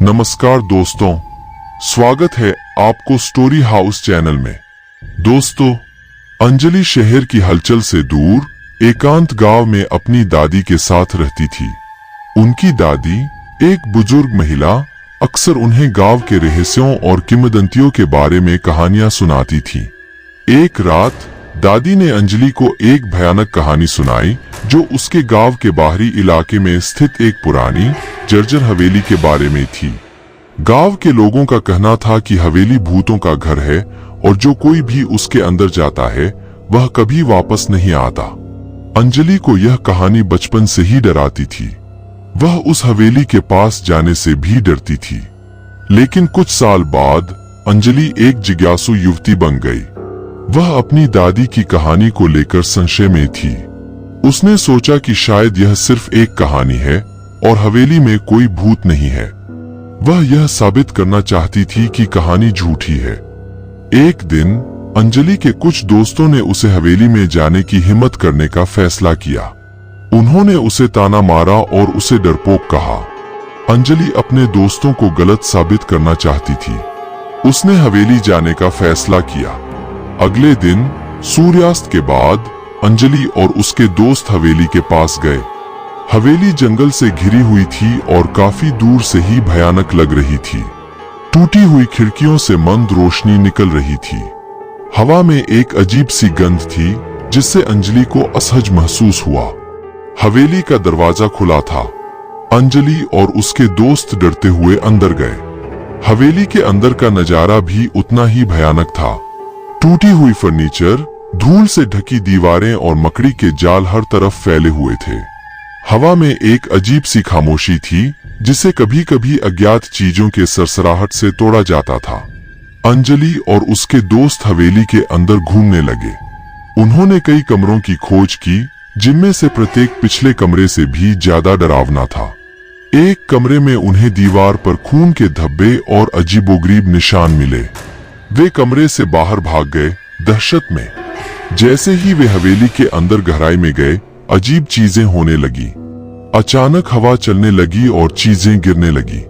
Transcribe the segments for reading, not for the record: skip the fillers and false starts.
नमस्कार दोस्तों, स्वागत है आपको स्टोरी हाउस चैनल में। दोस्तों, अंजलि शहर की हलचल से दूर एकांत गांव में अपनी दादी के साथ रहती थी। उनकी दादी एक बुजुर्ग महिला अक्सर उन्हें गांव के रहस्यों और किंवदंतियों के बारे में कहानियां सुनाती थी। एक रात दादी ने अंजलि को एक भयानक कहानी सुनाई जो उसके गांव के बाहरी इलाके में स्थित एक पुरानी जर्जर हवेली के बारे में थी। गांव के लोगों का कहना था कि हवेली भूतों का घर है और जो कोई भी उसके अंदर जाता है वह कभी वापस नहीं आता। अंजलि को यह कहानी बचपन से ही डराती थी। वह उस हवेली के पास जाने से भी डरती थी। लेकिन कुछ साल बाद अंजलि एक जिज्ञासु युवती बन गई। वह अपनी दादी की कहानी को लेकर संशय में थी। उसने सोचा कि शायद यह सिर्फ एक कहानी है और हवेली में कोई भूत नहीं है। वह यह साबित करना चाहती थी कि कहानी झूठी है। एक दिन अंजलि के कुछ दोस्तों ने उसे हवेली में जाने की हिम्मत करने का फैसला किया। उन्होंने उसे ताना मारा और उसे डरपोक कहा। अंजलि अपने दोस्तों को गलत साबित करना चाहती थी। उसने हवेली जाने का फैसला किया। अगले दिन सूर्यास्त के बाद अंजलि और उसके दोस्त हवेली के पास गए। हवेली जंगल से घिरी हुई थी और काफी दूर से ही भयानक लग रही थी। टूटी हुई खिड़कियों से मंद रोशनी निकल रही थी। हवा में एक अजीब सी गंध थी जिससे अंजलि को असहज महसूस हुआ। हवेली का दरवाजा खुला था। अंजलि और उसके दोस्त डरते हुए अंदर गए। हवेली के अंदर का नजारा भी उतना ही भयानक था। टूटी हुई फर्नीचर, धूल से ढकी दीवारें और मकड़ी के जाल हर तरफ फैले हुए थे। हवा में एक अजीब सी खामोशी थी जिसे कभी कभी अज्ञात चीजों के सरसराहट से तोड़ा जाता था। अंजलि और उसके दोस्त हवेली के अंदर घूमने लगे। उन्होंने कई कमरों की खोज की जिनमें से प्रत्येक पिछले कमरे से भी ज्यादा डरावना था। एक कमरे में उन्हें दीवार पर खून के धब्बे और अजीबोगरीब निशान मिले। वे कमरे से बाहर भाग गए, दहशत में। जैसे ही वे हवेली के अंदर गहराई में गए, अजीब चीजें होने लगी। अचानक हवा चलने लगी और चीजें गिरने लगी।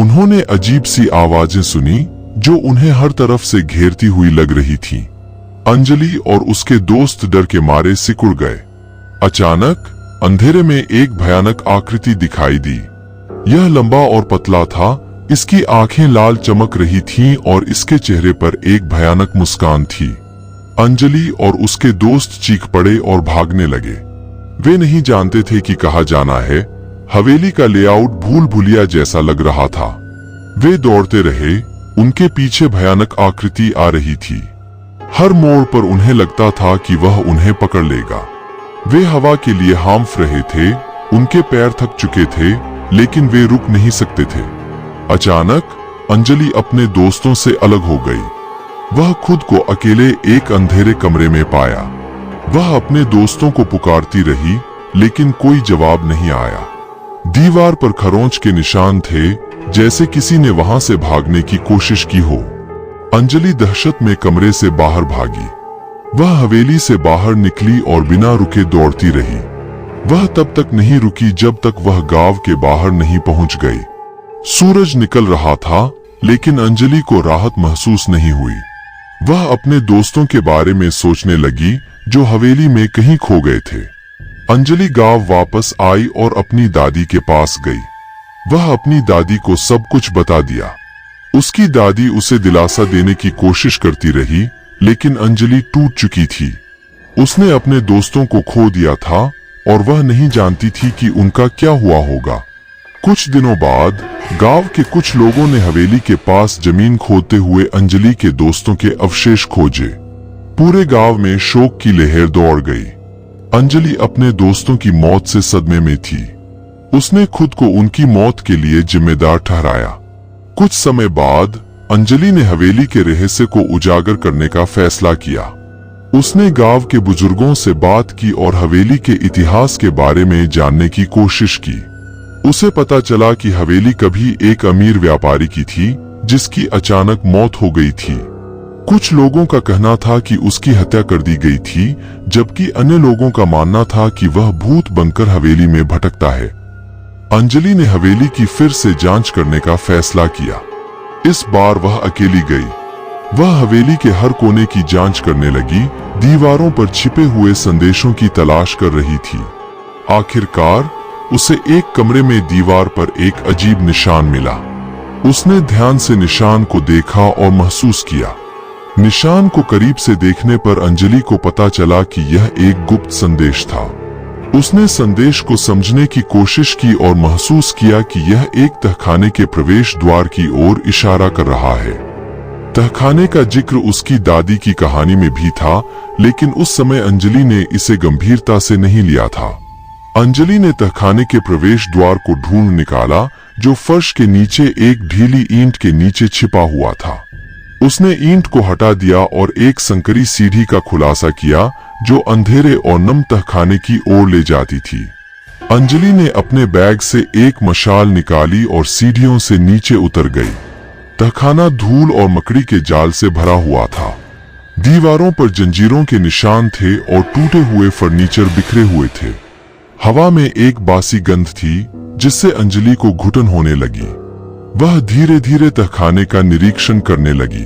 उन्होंने अजीब सी आवाजें सुनी जो उन्हें हर तरफ से घेरती हुई लग रही थी। अंजलि और उसके दोस्त डर के मारे सिकुड़ गए। अचानक अंधेरे में एक भयानक आकृति दिखाई दी। यह लंबा और पतला था। इसकी आंखें लाल चमक रही थीं और इसके चेहरे पर एक भयानक मुस्कान थी। अंजलि और उसके दोस्त चीख पड़े और भागने लगे। वे नहीं जानते थे कि कहाँ जाना है। हवेली का लेआउट भूल भुलिया जैसा लग रहा था। वे दौड़ते रहे। उनके पीछे भयानक आकृति आ रही थी। हर मोड़ पर उन्हें लगता था कि वह उन्हें पकड़ लेगा। वे हवा के लिए हाँफ रहे थे। उनके पैर थक चुके थे लेकिन वे रुक नहीं सकते थे। अचानक अंजलि अपने दोस्तों से अलग हो गई। वह खुद को अकेले एक अंधेरे कमरे में पाया। वह अपने दोस्तों को पुकारती रही लेकिन कोई जवाब नहीं आया। दीवार पर खरोंच के निशान थे जैसे किसी ने वहां से भागने की कोशिश की हो। अंजलि दहशत में कमरे से बाहर भागी। वह हवेली से बाहर निकली और बिना रुके दौड़ती रही। वह तब तक नहीं रुकी जब तक वह गांव के बाहर नहीं पहुंच गई। सूरज निकल रहा था लेकिन अंजलि को राहत महसूस नहीं हुई। वह अपने दोस्तों के बारे में सोचने लगी जो हवेली में कहीं खो गए थे। अंजलि गांव वापस आई और अपनी दादी के पास गई। वह अपनी दादी को सब कुछ बता दिया। उसकी दादी उसे दिलासा देने की कोशिश करती रही लेकिन अंजलि टूट चुकी थी। उसने अपने दोस्तों को खो दिया था और वह नहीं जानती थी कि उनका क्या हुआ होगा। कुछ दिनों बाद गांव के कुछ लोगों ने हवेली के पास जमीन खोदते हुए अंजलि के दोस्तों के अवशेष खोजे। पूरे गांव में शोक की लहर दौड़ गई। अंजलि अपने दोस्तों की मौत से सदमे में थी। उसने खुद को उनकी मौत के लिए जिम्मेदार ठहराया। कुछ समय बाद अंजलि ने हवेली के रहस्य को उजागर करने का फैसला किया। उसने गांव के बुजुर्गों से बात की और हवेली के इतिहास के बारे में जानने की कोशिश की। उसे पता चला कि हवेली कभी एक अमीर व्यापारी की थी जिसकी अचानक मौत हो गई थी। कुछ लोगों का कहना था कि उसकी हत्या कर दी गई थी जबकि अन्य लोगों का मानना था कि वह भूत बनकर हवेली में भटकता है। अंजलि ने हवेली की फिर से जांच करने का फैसला किया। इस बार वह अकेली गई। वह हवेली के हर कोने की जांच करने लगी, दीवारों पर छिपे हुए संदेशों की तलाश कर रही थी। आखिरकार उसे एक कमरे में दीवार पर एक अजीब निशान मिला। उसने ध्यान से निशान को देखा और महसूस किया। निशान को करीब से देखने पर अंजलि को पता चला कि यह एक गुप्त संदेश था। उसने संदेश को समझने की कोशिश की और महसूस किया कि यह एक तहखाने के प्रवेश द्वार की ओर इशारा कर रहा है। तहखाने का जिक्र उसकी दादी की कहानी में भी था, लेकिन उस समय अंजलि ने इसे गंभीरता से नहीं लिया था। अंजलि ने तहखाने के प्रवेश द्वार को ढूंढ निकाला, जो फर्श के नीचे एक ढीली ईंट के नीचे छिपा हुआ था। उसने ईंट को हटा दिया और एक संकरी सीढ़ी का खुलासा किया, जो अंधेरे और नम तहखाने की ओर ले जाती थी। अंजलि ने अपने बैग से एक मशाल निकाली और सीढ़ियों से नीचे उतर गई। तहखाना धूल और मकड़ी के जाल से भरा हुआ था। दीवारों पर जंजीरों के निशान थे और टूटे हुए फर्नीचर बिखरे हुए थे। हवा में एक बासी गंध थी, जिससे अंजलि को घुटन होने लगी। वह धीरे धीरे तहखाने का निरीक्षण करने लगी।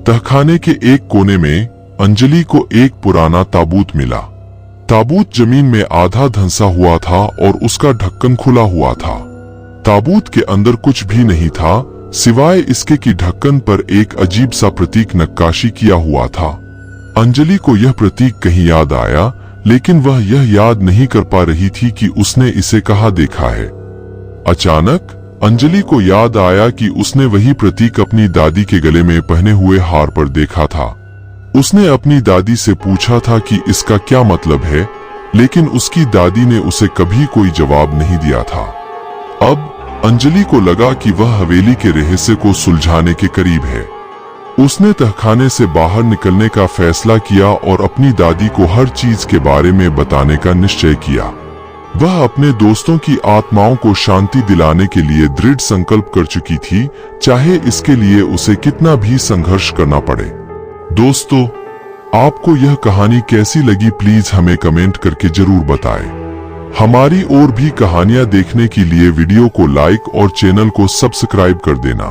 तहखाने के एक कोने में अंजलि को एक पुराना ताबूत मिला। ताबूत जमीन में आधा धंसा हुआ था और उसका ढक्कन खुला हुआ था। ताबूत के अंदर कुछ भी नहीं था, सिवाय इसके कि ढक्कन पर एक अजीब सा प्रतीक नक्काशी किया हुआ था। अंजलि को यह प्रतीक कहीं याद आया, लेकिन वह यह याद नहीं कर पा रही थी कि उसने इसे कहाँ देखा है। अचानक अंजलि को याद आया कि उसने वही प्रतीक अपनी दादी के गले में पहने हुए हार पर देखा था। उसने अपनी दादी से पूछा था कि इसका क्या मतलब है, लेकिन उसकी दादी ने उसे कभी कोई जवाब नहीं दिया था। अब अंजलि को लगा कि वह हवेली के रहस्य को सुलझाने के करीब है। उसने तहखाने से बाहर निकलने का फैसला किया और अपनी दादी को हर चीज के बारे में बताने का निश्चय किया। वह अपने दोस्तों की आत्माओं को शांति दिलाने के लिए दृढ़ संकल्प कर चुकी थी, चाहे इसके लिए उसे कितना भी संघर्ष करना पड़े। दोस्तों, आपको यह कहानी कैसी लगी, प्लीज हमें कमेंट करके जरूर बताएं। हमारी और भी कहानियां देखने के लिए वीडियो को लाइक और चैनल को सब्सक्राइब कर देना।